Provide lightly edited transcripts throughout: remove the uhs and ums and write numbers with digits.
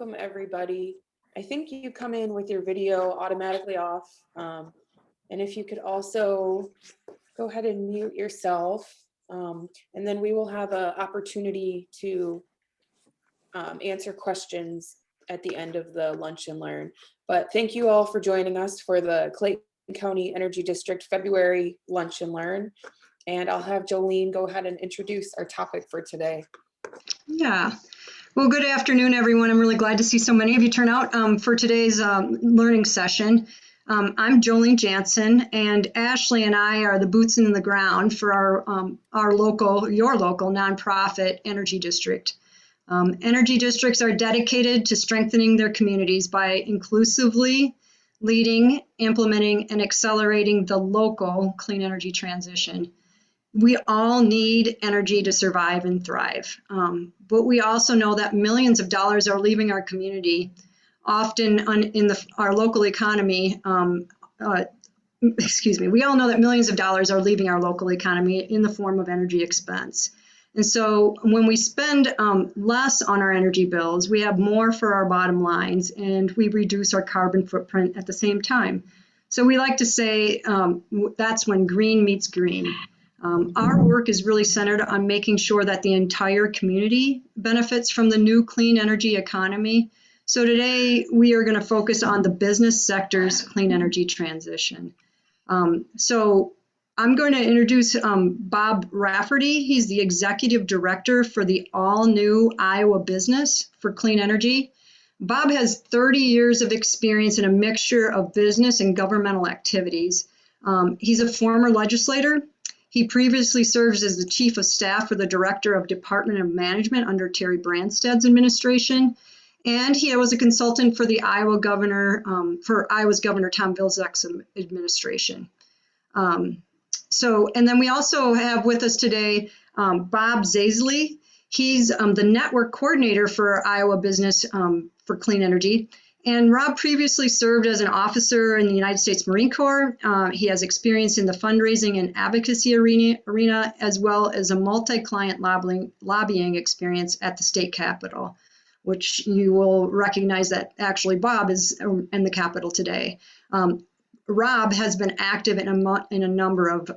welcome everybody. I think you come in with your video automatically off. And if you could also go ahead and mute yourself, and then we will have an opportunity to answer questions at the end of the Lunch and Learn. But thank you all for joining us for the Clayton County Energy District February Lunch and Learn. And I'll have Jolene go ahead and introduce our topic for today. Yeah. Well, good afternoon, everyone. I'm really glad to see so many of you turn out for today's learning session. I'm Jolene Jansen, and Ashley and I are the boots in the ground for your local nonprofit energy district. Energy districts are dedicated to strengthening their communities by inclusively leading, implementing, and accelerating the local clean energy transition. We all need energy to survive and thrive, but we also know that millions of dollars are leaving our community, often in our local economy. We all know that millions of dollars are leaving our local economy in the form of energy expense. And so when we spend less on our energy bills, we have more for our bottom lines, and we reduce our carbon footprint at the same time. So we like to say that's when green meets green. Our work is really centered on making sure that the entire community benefits from the new clean energy economy. So today we are going to focus on the business sector's clean energy transition. So I'm going to introduce Bob Rafferty. He's the Executive Director for the all-new Iowa Business for Clean Energy. Bob has 30 years of experience in a mixture of business and governmental activities. He's a former legislator. He previously served as the Chief of Staff for the Director of Department of Management under Terry Branstad's administration, and he was a consultant for the Iowa's Governor Tom Vilsack's administration. And then we also have with us today Bob Zaisley. He's the Network Coordinator for Iowa Business for Clean Energy. And Rob previously served as an officer in the United States Marine Corps. He has experience in the fundraising and advocacy arena, as well as a multi-client lobbying experience at the state capitol, which you will recognize that actually Bob is in the Capitol today. Rob has been active in a number of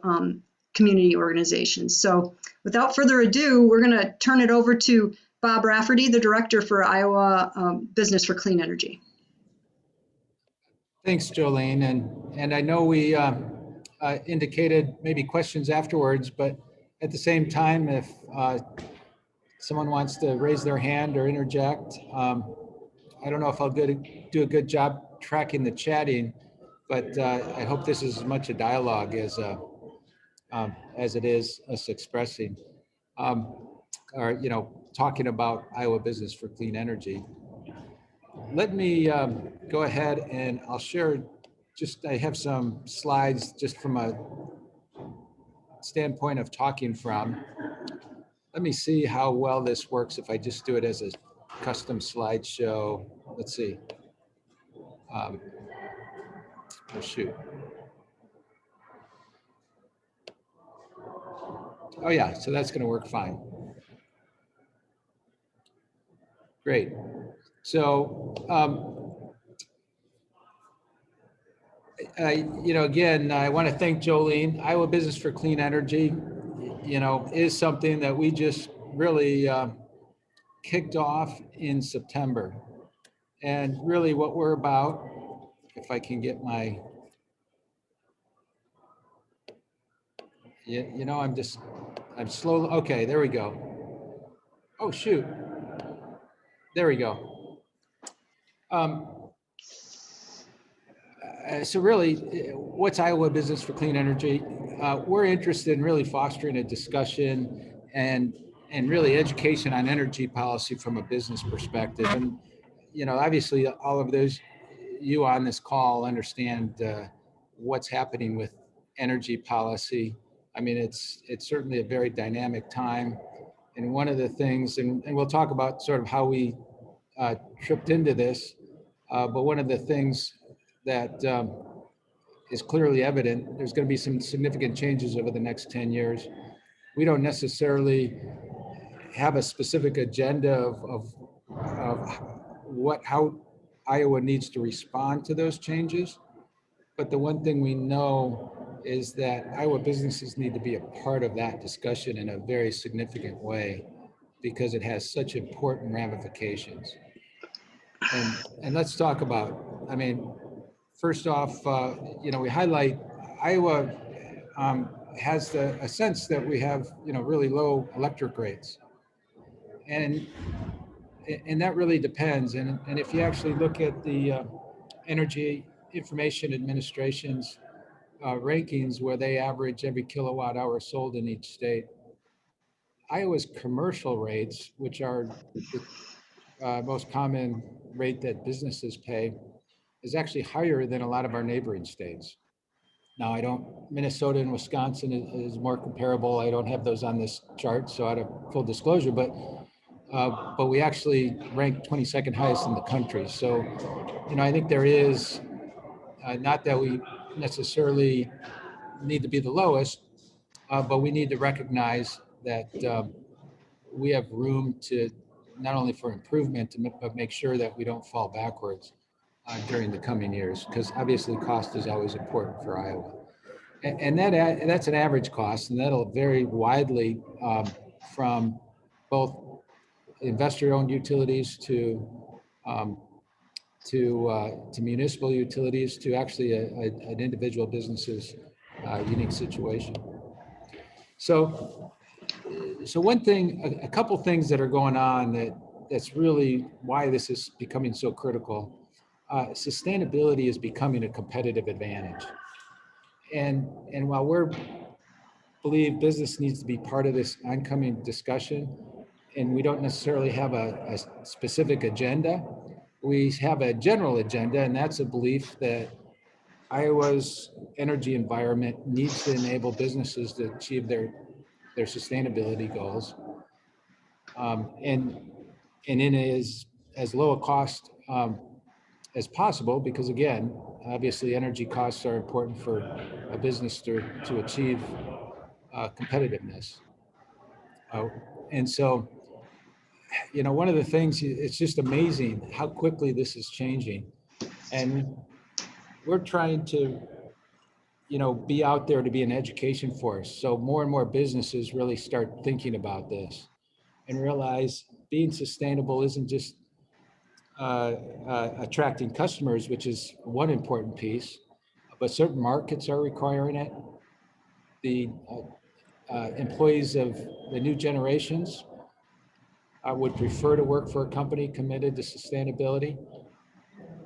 community organizations. So without further ado, we're going to turn it over to Bob Rafferty, the Director for Iowa Business for Clean Energy. Thanks, Jolene. And I know we indicated maybe questions afterwards, but at the same time, if someone wants to raise their hand or interject, I don't know if I'll do a good job tracking the chatting, but I hope this is as much a dialogue as it is us expressing or talking about Iowa Business for Clean Energy. Let me go ahead and I'll share I have some slides just from a standpoint of talking from. Let me see how well this works if I just do it as a custom slideshow. Let's see. Oh, shoot. Oh yeah, so that's going to work fine. Great. So, again, I want to thank Jolene. Iowa Business for Clean Energy, is something that we just really kicked off in September. And really what we're about, if I can get my, I'm slow. Okay, there we go. Oh, shoot. There we go. So really, what's Iowa Business for Clean Energy? We're interested in really fostering a discussion and really education on energy policy from a business perspective. And, obviously all of those you on this call understand what's happening with energy policy. I mean, it's certainly a very dynamic time. And one of the things, and we'll talk about sort of how we tripped into this, but one of the things that is clearly evident, there's going to be some significant changes over the next 10 years. We don't necessarily have a specific agenda of how Iowa needs to respond to those changes. But the one thing we know is that Iowa businesses need to be a part of that discussion in a very significant way because it has such important ramifications. And let's talk about, I mean, first off, we highlight Iowa has a sense that we have, really low electric rates. And that really depends. And if you actually look at the Energy Information Administration's rankings where they average every kilowatt hour sold in each state, Iowa's commercial rates, which are the most common rate that businesses pay, is actually higher than a lot of our neighboring states. Now, Minnesota and Wisconsin is more comparable. I don't have those on this chart, so out of full disclosure, but we actually rank 22nd highest in the country. So, I think there is, not that we necessarily need to be the lowest, but we need to recognize that we have room to not only for improvement, but make sure that we don't fall backwards during the coming years, because obviously cost is always important for Iowa. And that's an average cost, and that'll vary widely from both investor-owned utilities to municipal utilities to actually an individual business's unique situation. So one thing, a couple things that are going on that's really why this is becoming so critical. Sustainability is becoming a competitive advantage. And while we believe business needs to be part of this oncoming discussion, and we don't necessarily have a specific agenda, we have a general agenda, and that's a belief that Iowa's energy environment needs to enable businesses to achieve their sustainability goals, and in as low a cost as possible, because again, obviously energy costs are important for a business to achieve competitiveness. And so, one of the things, it's just amazing how quickly this is changing. And we're trying to, be out there to be an education force. So more and more businesses really start thinking about this and realize being sustainable isn't just attracting customers, which is one important piece, but certain markets are requiring it. The employees of the new generations would prefer to work for a company committed to sustainability.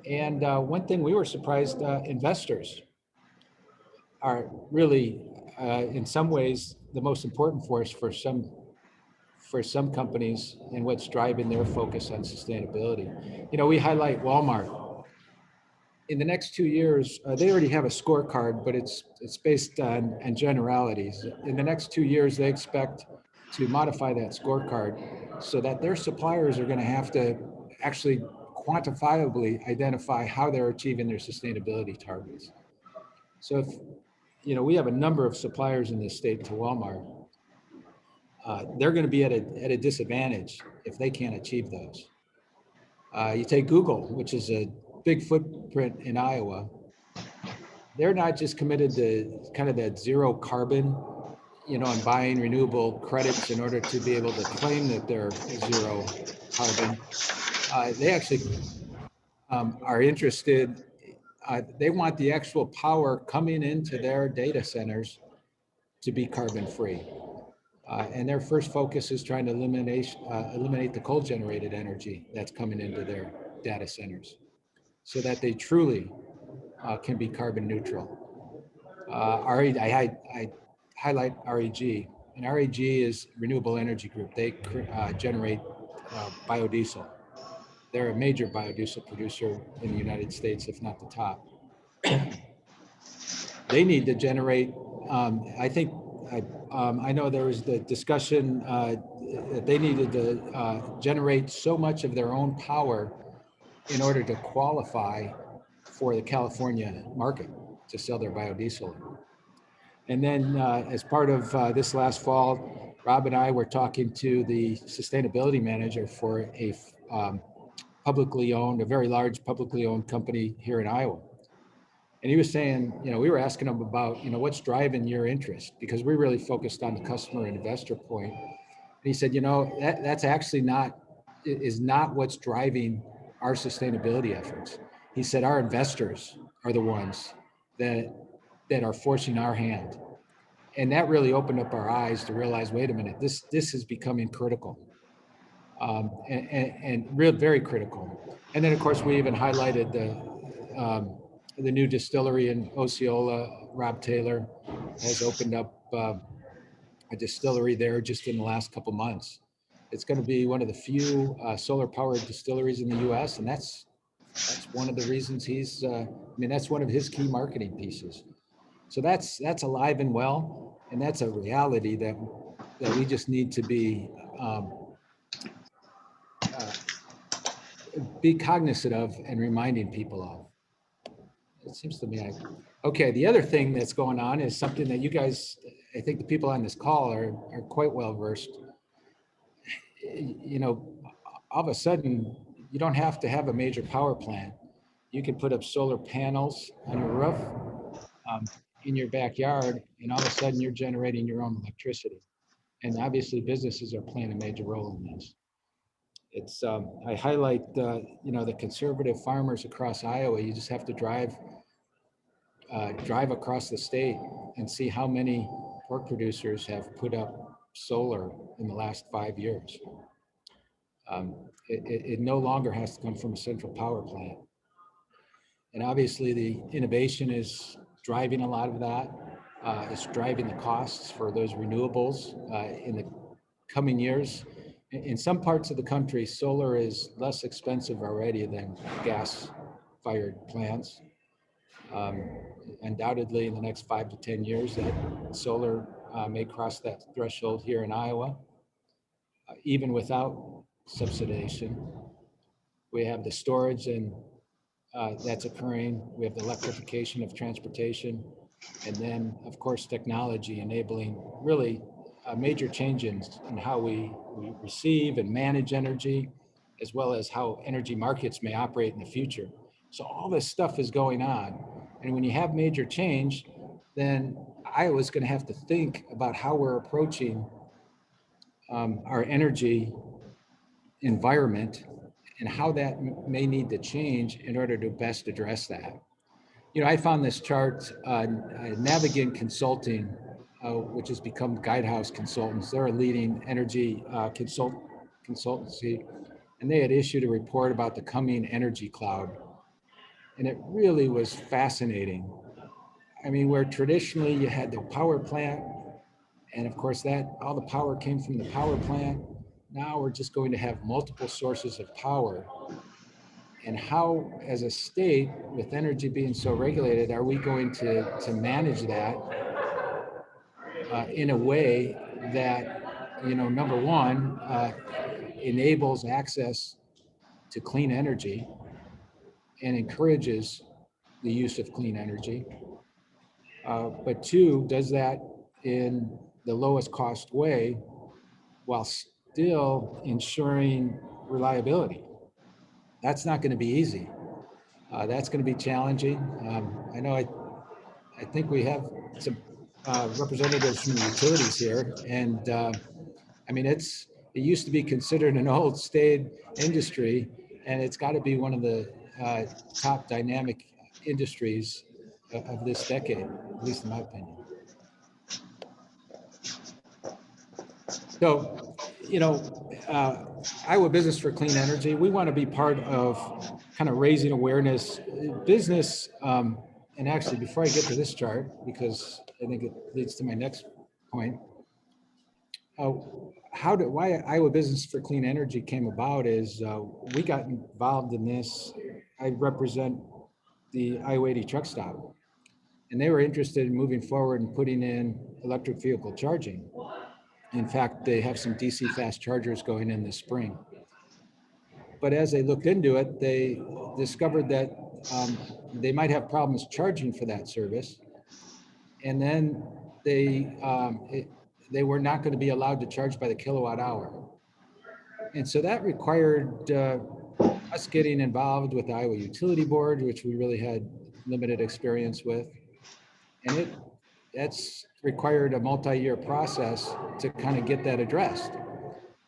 And one thing we were surprised, investors are really, in some ways, the most important force for some companies and what's driving their focus on sustainability. We highlight Walmart. In the next 2 years, they already have a scorecard, but it's based on generalities. In the next 2 years, they expect to modify that scorecard so that their suppliers are going to have to actually quantifiably identify how they're achieving their sustainability targets. So if, we have a number of suppliers in this state to Walmart, they're going to be at a disadvantage if they can't achieve those. You take Google, which is a big footprint in Iowa. They're not just committed to kind of that zero carbon, and buying renewable credits in order to be able to claim that they're zero carbon. They actually are interested, they want the actual power coming into their data centers to be carbon free. And their first focus is trying to eliminate the coal generated energy that's coming into their data centers so that they truly can be carbon neutral. I highlight REG, and REG is Renewable Energy Group. They generate biodiesel. They're a major biodiesel producer in the United States, if not the top. They need to generate, I know there was the discussion that they needed to generate so much of their own power in order to qualify for the California market to sell their biodiesel. And then as part of this last fall, Rob and I were talking to the sustainability manager for a publicly owned, a very large publicly owned company here in Iowa. And he was saying, we were asking him about, what's driving your interest? Because we really focused on the customer and investor point. And he said, that's actually is not what's driving our sustainability efforts. He said, our investors are the ones that are forcing our hand. And that really opened up our eyes to realize, wait a minute, this is becoming critical. And real, very critical. And then, of course, we even highlighted the new distillery in Osceola. Rob Taylor has opened up a distillery there just in the last couple months. It's going to be one of the few solar-powered distilleries in the U.S., and that's one of the reasons that's one of his key marketing pieces. So that's alive and well, and that's a reality that we just need to be cognizant of and reminding people of. It seems to me okay, the other thing that's going on is something that you guys, I think the people on this call are quite well versed. All of a sudden, you don't have to have a major power plant. You can put up solar panels on your roof, in your backyard, and all of a sudden you're generating your own electricity. And obviously businesses are playing a major role in this. It's I highlight the conservative farmers across Iowa. You just have to drive across the state and see how many pork producers have put up solar in the last 5 years. It no longer has to come from a central power plant. And obviously the innovation is driving a lot of that. It's driving the costs for those renewables in the coming years. In some parts of the country, solar is less expensive already than gas-fired plants. Undoubtedly, in the next 5 to 10 years, that solar may cross that threshold here in Iowa, even without subsidization. We have the storage and that's occurring. We have the electrification of transportation, and then, of course, technology enabling really major changes in how we receive and manage energy, as well as how energy markets may operate in the future. So all this stuff is going on. And when you have major change, then Iowa's going to have to think about how we're approaching our energy environment and how that may need to change in order to best address that. I found this chart on Navigant Consulting, which has become Guidehouse Consultants. They're a leading energy consultancy, and they had issued a report about the coming energy cloud. And it really was fascinating. I mean, where traditionally you had the power plant, and of course that all the power came from the power plant. Now we're just going to have multiple sources of power. And how, as a state, with energy being so regulated, are we going to manage that in a way that, number one, enables access to clean energy and encourages the use of clean energy, but two, does that in the lowest cost way while still ensuring reliability? That's not going to be easy. That's going to be challenging. I know I think we have some representatives from the utilities here, and it used to be considered an old staid industry, and it's got to be one of the top dynamic industries of this decade, at least in my opinion. So, Iowa Business for Clean Energy, we want to be part of kind of raising awareness, business, and actually before I get to this chart, because I think it leads to my next point, why Iowa Business for Clean Energy came about is we got involved in this. I represent the Iowa 80 truck stop, and they were interested in moving forward and putting in electric vehicle charging. In fact, they have some DC fast chargers going in this spring. But as they looked into it, they discovered that they might have problems charging for that service. And then they were not going to be allowed to charge by the kilowatt hour. And so that required us getting involved with the Iowa Utility Board, which we really had limited experience with. And that's required a multi-year process to kind of get that addressed.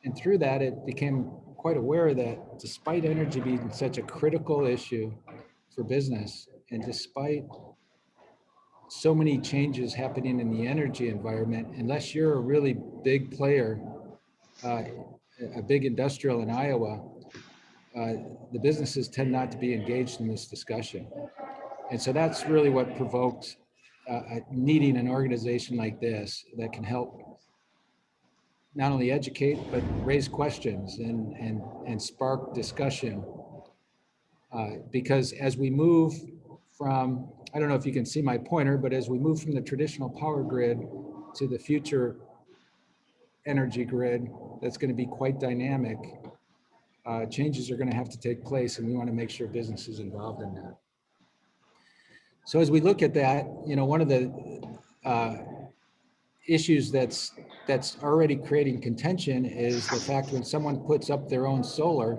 And through that, it became quite aware that despite energy being such a critical issue for business, and despite so many changes happening in the energy environment, unless you're a really big player, a big industrial in Iowa, the businesses tend not to be engaged in this discussion. And so that's really what provoked needing an organization like this that can help not only educate, but raise questions and spark discussion. Because as we move from, I don't know if you can see my pointer, but as we move from the traditional power grid to the future energy grid, that's going to be quite dynamic. Changes are going to have to take place, and we want to make sure business is involved in that. So as we look at that, one of the issues that's already creating contention is the fact when someone puts up their own solar,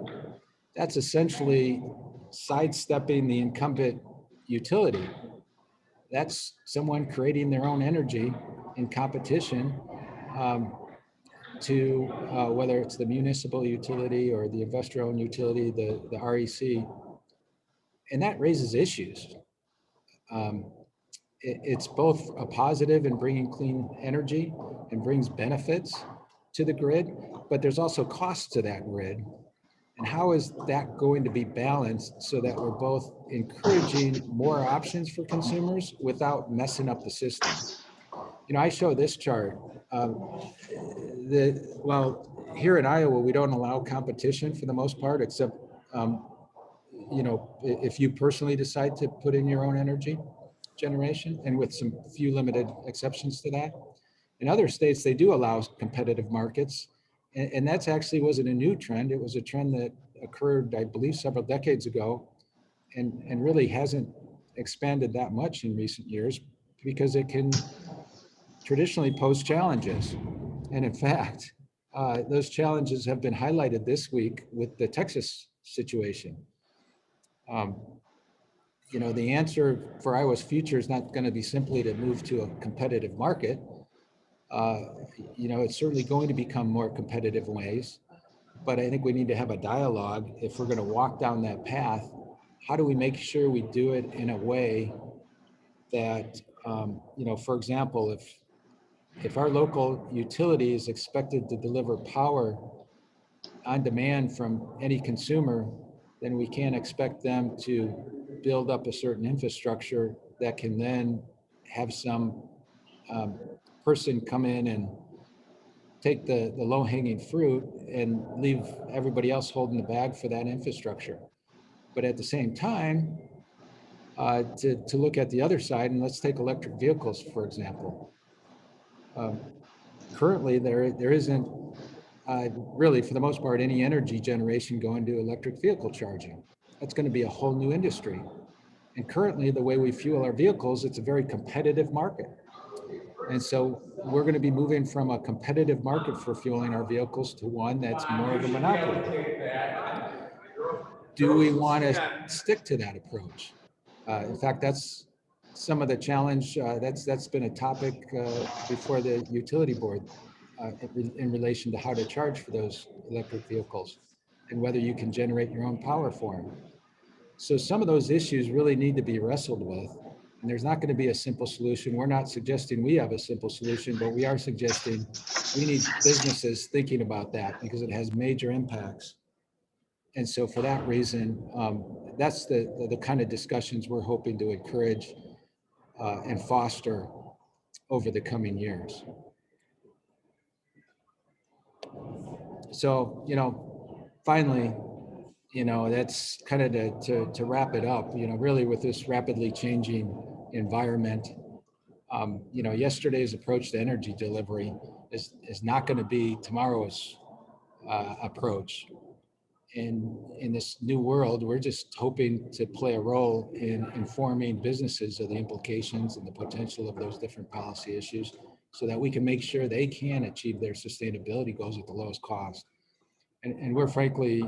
that's essentially sidestepping the incumbent utility. That's someone creating their own energy in competition to whether it's the municipal utility or the investor-owned utility, the REC, and that raises issues. It's both a positive in bringing clean energy and brings benefits to the grid, but there's also costs to that grid. And how is that going to be balanced so that we're both encouraging more options for consumers without messing up the system? I show this chart. Here in Iowa, we don't allow competition for the most part, except, if you personally decide to put in your own energy generation, and with some few limited exceptions to that. In other states, they do allow competitive markets. And that's actually wasn't a new trend. It was a trend that occurred, I believe, several decades ago, and really hasn't expanded that much in recent years because it can traditionally pose challenges. And in fact, those challenges have been highlighted this week with the Texas situation. The answer for Iowa's future is not going to be simply to move to a competitive market. It's certainly going to become more competitive ways, but I think we need to have a dialogue if we're going to walk down that path. How do we make sure we do it in a way that, for example, if our local utility is expected to deliver power on demand from any consumer, then we can't expect them to build up a certain infrastructure that can then have some person come in and take the low-hanging fruit and leave everybody else holding the bag for that infrastructure. But at the same time, to look at the other side, and let's take electric vehicles, for example. Currently, there isn't really, for the most part, any energy generation going to electric vehicle charging. That's going to be a whole new industry. And currently, the way we fuel our vehicles, it's a very competitive market. And so we're going to be moving from a competitive market for fueling our vehicles to one that's more of a monopoly. Do we want to stick to that approach? In fact, that's some of the challenge. That's been a topic before the utility board in relation to how to charge for those electric vehicles and whether you can generate your own power for them. So some of those issues really need to be wrestled with, and there's not going to be a simple solution. We're not suggesting we have a simple solution, but we are suggesting we need businesses thinking about that because it has major impacts. And so for that reason, that's the kind of discussions we're hoping to encourage and foster over the coming years. So, finally, that's kind of to wrap it up, really with this rapidly changing environment. Yesterday's approach to energy delivery is not going to be tomorrow's approach. And in this new world, we're just hoping to play a role in informing businesses of the implications and the potential of those different policy issues so that we can make sure they can achieve their sustainability goals at the lowest cost. And we're frankly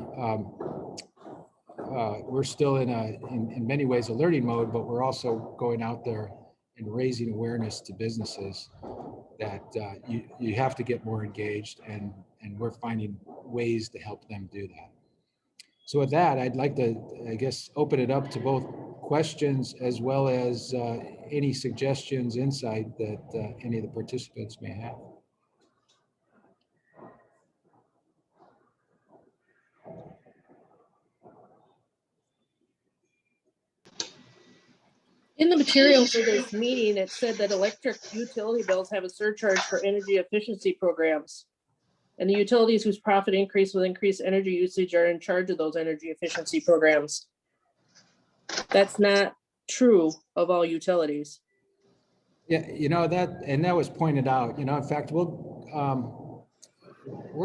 we're still in many ways a learning mode, but we're also going out there and raising awareness to businesses that you have to get more engaged, and we're finding ways to help them do that. So with that, I'd like to, I guess, open it up to both questions as well as any suggestions, insight that any of the participants may have. In the material for this meeting, it said that electric utility bills have a surcharge for energy efficiency programs. And the utilities whose profit increase with increased energy usage are in charge of those energy efficiency programs. That's not true of all utilities. Yeah, you know, that was pointed out, you know, in fact, we're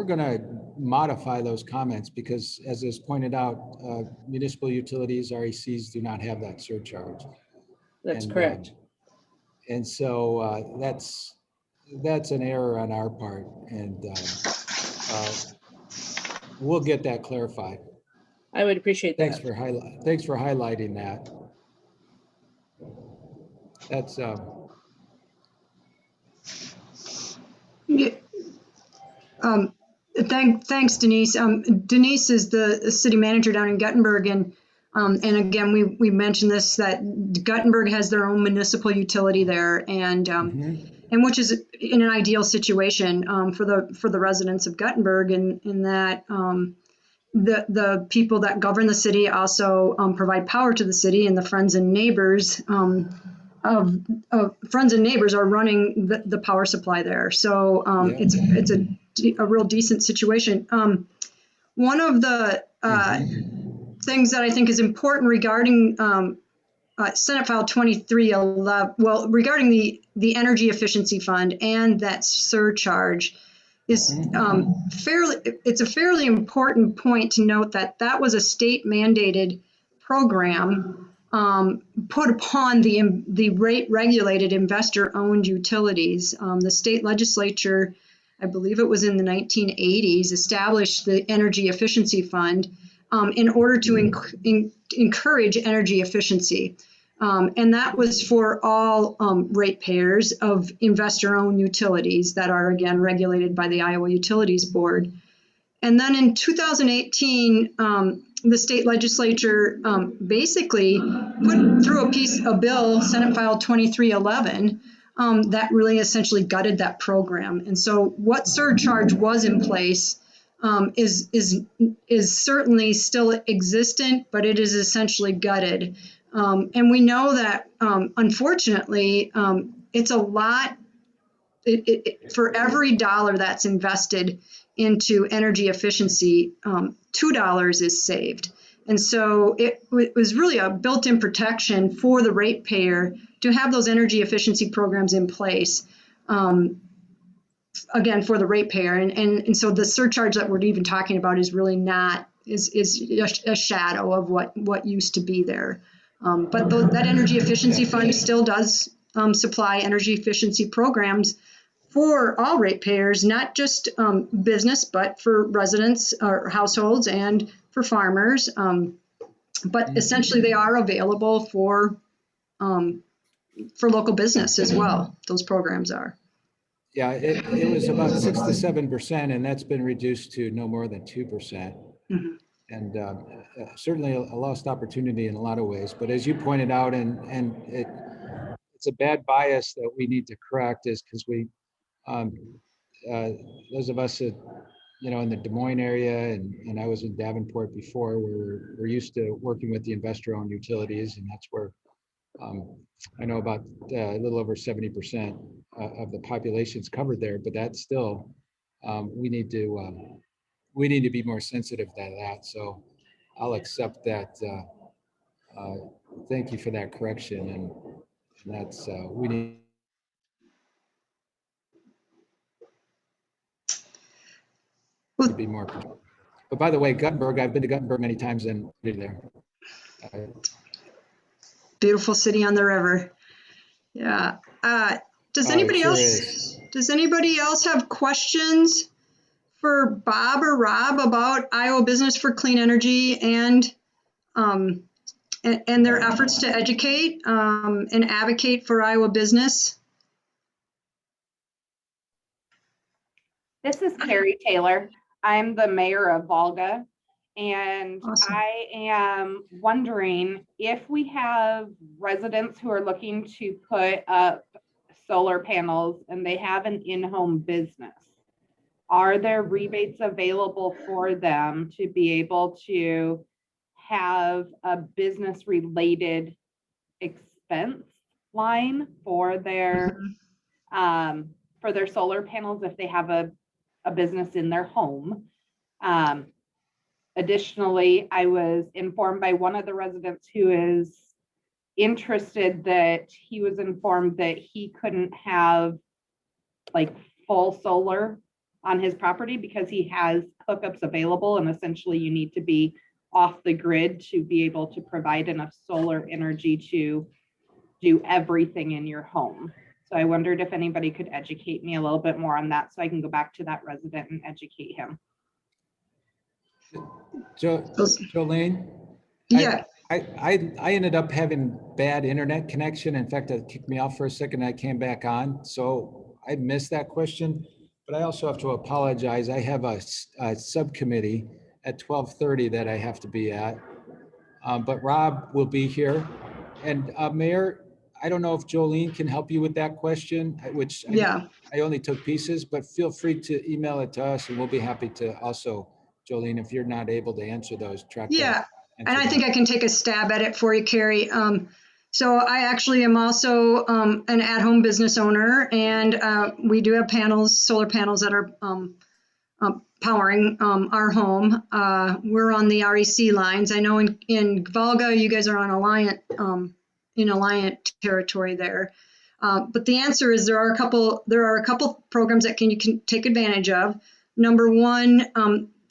going to modify those comments because, as is pointed out, municipal utilities, RECs, do not have that surcharge. That's correct. And so that's an error on our part, and we'll get that clarified. I would appreciate that. Thanks for highlighting that. That's Yeah. Thanks, Denise. Denise is the city manager down in Guttenberg, and again, we mentioned this, that Guttenberg has their own municipal utility there, and which is in an ideal situation for the residents of Guttenberg, in that the people that govern the city also provide power to the city, and the friends and neighbors of friends and neighbors are running the power supply there. So it's a real decent situation. One of the things that I think is important regarding Senate File 2311, well, regarding the Energy Efficiency Fund and that surcharge, is it's a fairly important point to note that was a state mandated program put upon the rate regulated investor owned utilities. The state legislature, I believe it was in the 1980s, established the Energy Efficiency Fund in order to encourage energy efficiency. And that was for all ratepayers of investor-owned utilities that are, again, regulated by the Iowa Utilities Board. And then in 2018, the state legislature basically put through a bill, Senate File 2311, that really essentially gutted that program. And so what surcharge was in place is certainly still existent, but it is essentially gutted. And we know that, unfortunately, it's a lot. For every dollar that's invested into energy efficiency, $2 is saved. And so it was really a built-in protection for the ratepayer to have those energy efficiency programs in place, again, for the ratepayer. And so the surcharge that we're even talking about is really not, is a shadow of what used to be there. But that energy efficiency fund still does supply energy efficiency programs for all ratepayers, not just business, but for residents or households and for farmers. But essentially, they are available for local business as well. Those programs are. Yeah, it was about 6 to 7%, and that's been reduced to no more than 2%. Mm-hmm. And certainly a lost opportunity in a lot of ways. But as you pointed out, and it's a bad bias that we need to correct, is because those of us that, you know, in the Des Moines area, and I was in Davenport before, we're used to working with the investor-owned utilities, and that's where I know about a little over 70% of the population is covered there. But that's still we need to be more sensitive to that. So I'll accept that. Thank you for that correction, and that's we need. To be more. But by the way, Guttenberg, I've been to Guttenberg many times and been there. Beautiful city on the river. Yeah. Does anybody else have questions for Bob or Rob about Iowa Business for Clean Energy and and their efforts to educate and advocate for Iowa business. This is Carrie Taylor. I'm the mayor of Volga, and Awesome. I am wondering if we have residents who are looking to put up solar panels and they have an in-home business. Are there rebates available for them to be able to have a business-related expense line for their solar panels if they have a business in their home? Additionally, I was informed by one of the residents who is interested that he was informed that he couldn't have like full solar on his property because he has hookups available, and essentially you need to be off the grid to be able to provide enough solar energy to do everything in your home. So I wondered if anybody could educate me a little bit more on that so I can go back to that resident and educate him. Jolene? Yeah. I ended up having bad internet connection. In fact, it kicked me off for a second. I came back on. So I missed that question, but I also have to apologize. I have a subcommittee at 12:30 that I have to be at. But Rob will be here. And Mayor, I don't know if Jolene can help you with that question, which I only took pieces, but feel free to email it to us and we'll be happy to also, Jolene, if you're not able to answer those, track that. And I think I can take a stab at it for you, Carrie. So I actually am also an at-home business owner, and we do have panels, solar panels that are powering our home. We're on the REC lines. I know in Volga, you guys are on Alliant territory there. But the answer is there are a couple programs that you can take advantage of. Number one,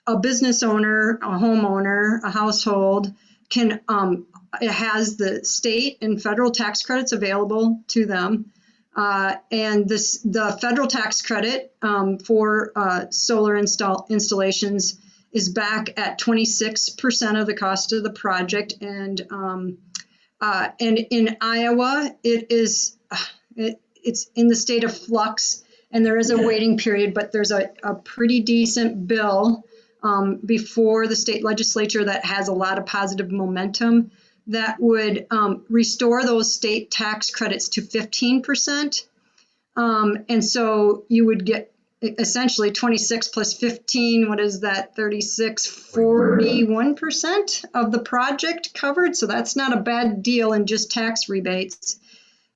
a business owner, a homeowner, a household can it has the state and federal tax credits available to them. And the federal tax credit for solar installations is back at 26% of the cost of the project. And in Iowa, it's in the state of flux, and there is a waiting period, but there's a pretty decent bill before the state legislature that has a lot of positive momentum that would restore those state tax credits to 15%. And so you would get essentially 26 plus 15, what is that, 36, 41% of the project covered. So that's not a bad deal in just tax rebates.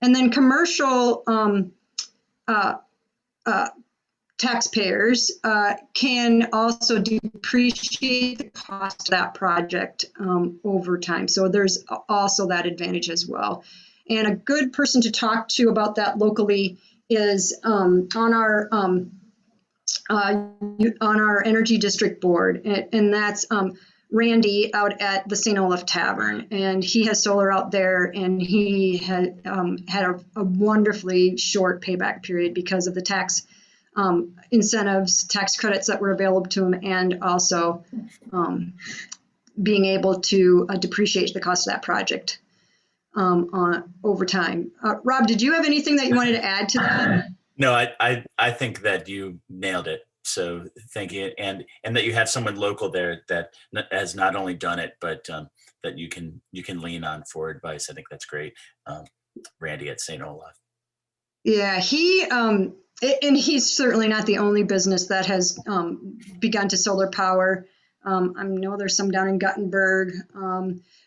And then commercial taxpayers can also depreciate the cost of that project over time. So there's also that advantage as well. And a good person to talk to about that locally is on our energy district board, and that's Randy out at the St. Olaf Tavern, and he has solar out there, and he had a wonderfully short payback period because of the tax incentives, tax credits that were available to him, and also being able to depreciate the cost of that project over time. Rob, did you have anything that you wanted to add to that? No, I think that you nailed it. So thank you, and that you have someone local there that has not only done it, but that you can lean on for advice. I think that's great. Randy at St. Olaf. Yeah, and he's certainly not the only business that has begun to solar power. I know there's some down in Guttenberg.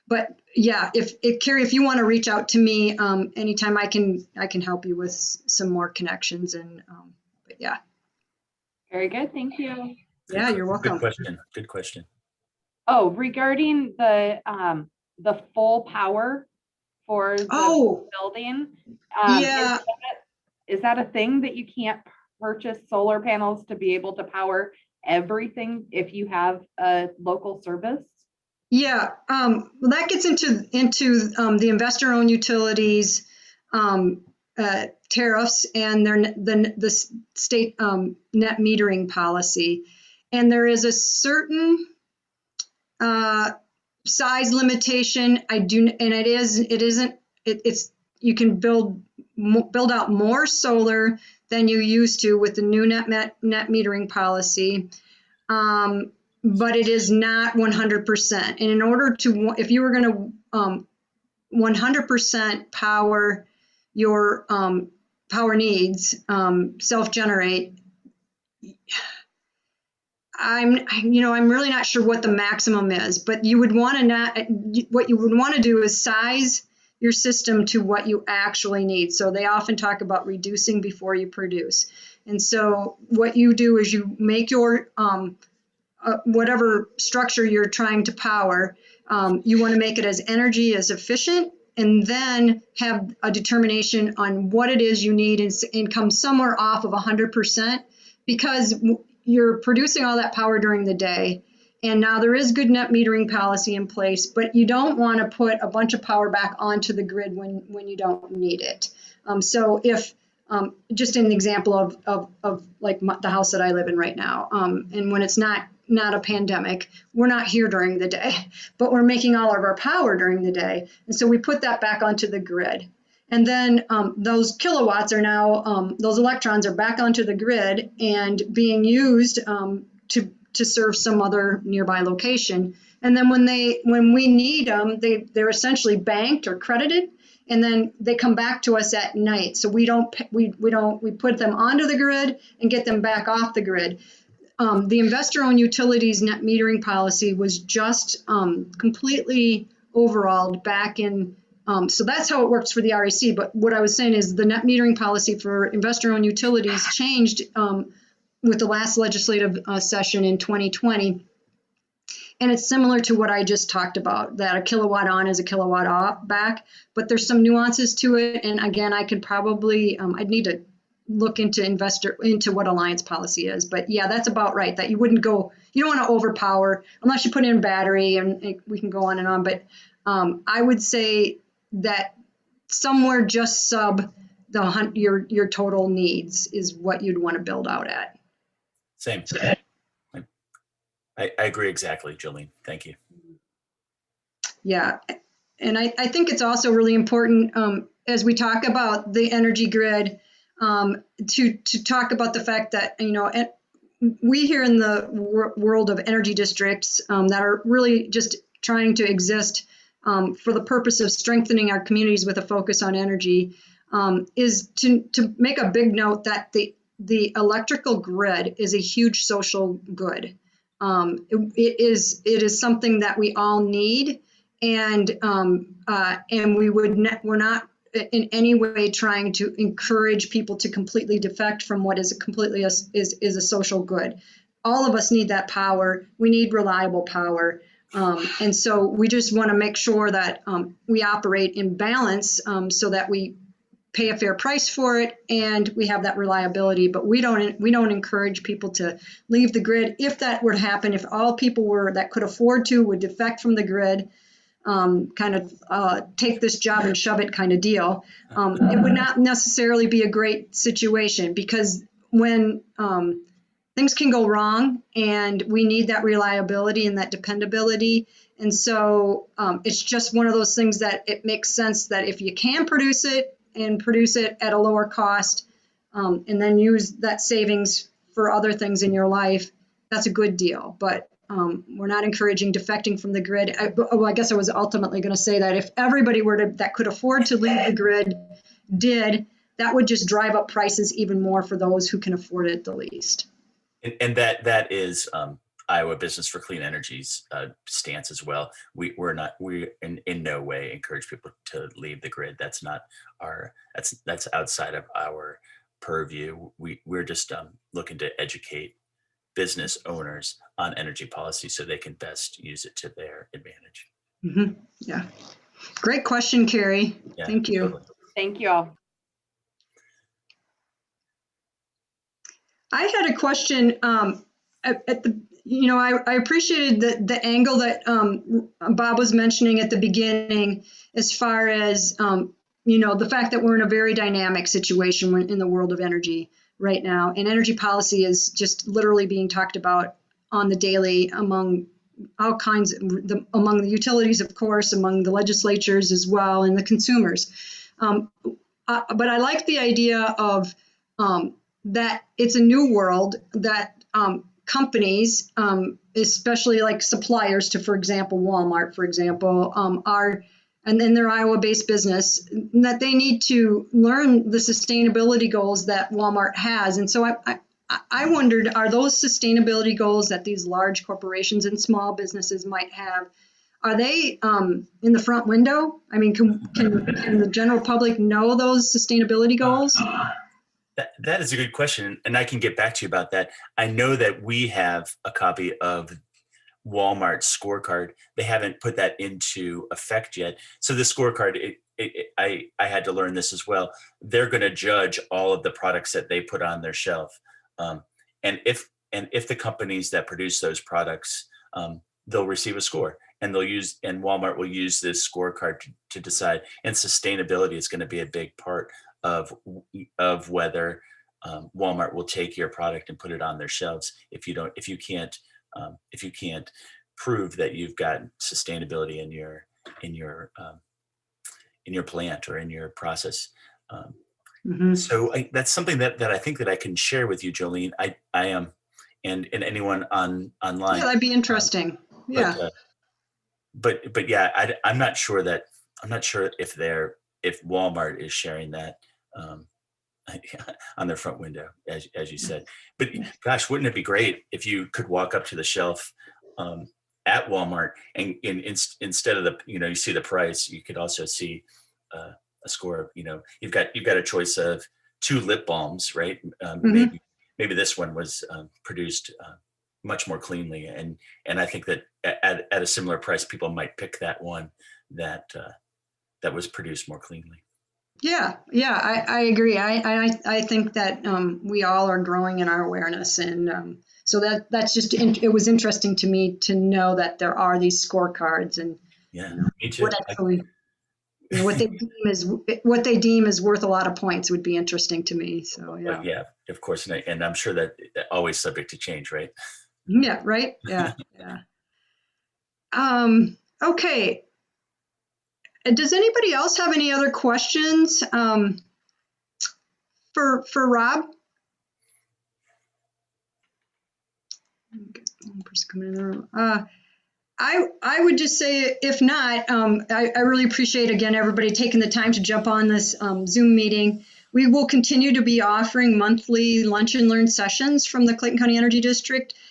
But yeah, if Carrie, if you want to reach out to me anytime, I can help you with some more connections. And but yeah. Very good, thank you. Yeah, you're welcome. Good question. Oh, regarding the full power for the building. Yeah. Is that a thing that you can't purchase solar panels to be able to power everything if you have a local service? Yeah, well, that gets into the investor-owned utilities tariffs and the state net metering policy, and there is a certain size limitation, it's, you can build out more solar than you used to with the new net metering policy. But it is not 100%. And in order to, if you were going to 100% power your power needs, self-generate, I'm really not sure what the maximum is, but what you would want to do is size your system to what you actually need. So they often talk about reducing before you produce. And so what you do is you make your whatever structure you're trying to power, you want to make it as energy as efficient, and then have a determination on what it is you need and come somewhere off of 100%, because you're producing all that power during the day. And now there is good net metering policy in place, but you don't want to put a bunch of power back onto the grid when you don't need it. So if just an example of like the house that I live in right now, and when it's not a pandemic, we're not here during the day, but we're making all of our power during the day. And so we put that back onto the grid. And then those kilowatts are now, those electrons are back onto the grid and being used to serve some other nearby location. And then when we need them, they're essentially banked or credited, and then they come back to us at night. So we put them onto the grid and get them back off the grid. The investor-owned utilities net metering policy was just completely overhauled back in, so that's how it works for the REC. But what I was saying is the net metering policy for investor-owned utilities changed with the last legislative session in 2020. And it's similar to what I just talked about, that a kilowatt on is a kilowatt off back, but there's some nuances to it. And again, I could probably, I'd need to look into what alliance policy is, but yeah, that's about right, that you don't want to overpower unless you put in battery, and we can go on and on. But I would say that somewhere just sub your total needs is what you'd want to build out at. Same. I agree exactly, Jolene. Thank you. Yeah, and I think it's also really important as we talk about the energy grid to talk about the fact that, we here in the world of energy districts that are really just trying to exist for the purpose of strengthening our communities with a focus on energy, is to make a big note that the electrical grid is a huge social good. It is something that we all need, and we're not in any way trying to encourage people to completely defect from what is a social good. All of us need that power. We need reliable power. And so we just want to make sure that we operate in balance so that we pay a fair price for it and we have that reliability. But we don't encourage people to leave the grid. If that were to happen, if all people that could afford to would defect from the grid, take this job and shove it kind of deal, it would not necessarily be a great situation, because when things can go wrong and we need that reliability and that dependability. And so it's just one of those things that it makes sense that if you can produce it and produce it at a lower cost, and then use that savings for other things in your life, that's a good deal. But we're not encouraging defecting from the grid. I guess I was ultimately going to say that if everybody that could afford to leave the grid that would just drive up prices even more for those who can afford it the least. And that is Iowa Business for Clean Energy's stance as well. We in no way encourage people to leave the grid. That's not that's outside of our purview. We're just looking to educate business owners on energy policy so they can best use it to their advantage. Mm-hmm. Yeah. Great question, Carrie. Yeah, thank you. totally. Thank you all. I had a question at the, I appreciated the angle that Bob was mentioning at the beginning, as far as, the fact that we're in a very dynamic situation in the world of energy right now. And energy policy is just literally being talked about on the daily among all kinds among the utilities, of course, among the legislatures as well, and the consumers. But I like the idea of that it's a new world that companies, especially like suppliers to, for example, Walmart, for example, are, and then their Iowa-based business, that they need to learn the sustainability goals that Walmart has. And so I wondered, are those sustainability goals that these large corporations and small businesses might have, are they in the front window? I mean, can the general public know those sustainability goals? That is a good question, and I can get back to you about that. I know that we have a copy of Walmart's scorecard. They haven't put that into effect yet. So the scorecard, I had to learn this as well. They're going to judge all of the products that they put on their shelf, and if the companies that produce those products, they'll receive a score, and Walmart will use this scorecard to decide. And sustainability is going to be a big part of whether Walmart will take your product and put it on their shelves. If you can't prove that you've got sustainability in your plant or in your process. So that's something that I think that I can share with you, Jolene. I am, and anyone online. Yeah, that'd be interesting. Yeah. But yeah, I'm not sure if Walmart is sharing that on their front window, as you said. But gosh, wouldn't it be great if you could walk up to the shelf at Walmart and instead of you see the price, you could also see a score of, you've got a choice of 2 lip balms, right? Maybe this one was produced much more cleanly, and I think that at a similar price, people might pick that one that was produced more cleanly. Yeah, I agree. I think that we all are growing in our awareness, and so that's just it was interesting to me to know that there are these scorecards, and me too. What they deem is worth a lot of points would be interesting to me. So yeah, of course, and I'm sure that always subject to change, right? Yeah, right. Yeah. Okay. Does anybody else have any other questions for Rob? One person coming in the room. I would just say, if not, I really appreciate, again, everybody taking the time to jump on this Zoom meeting. We will continue to be offering monthly lunch and learn sessions from the Clayton County Energy District.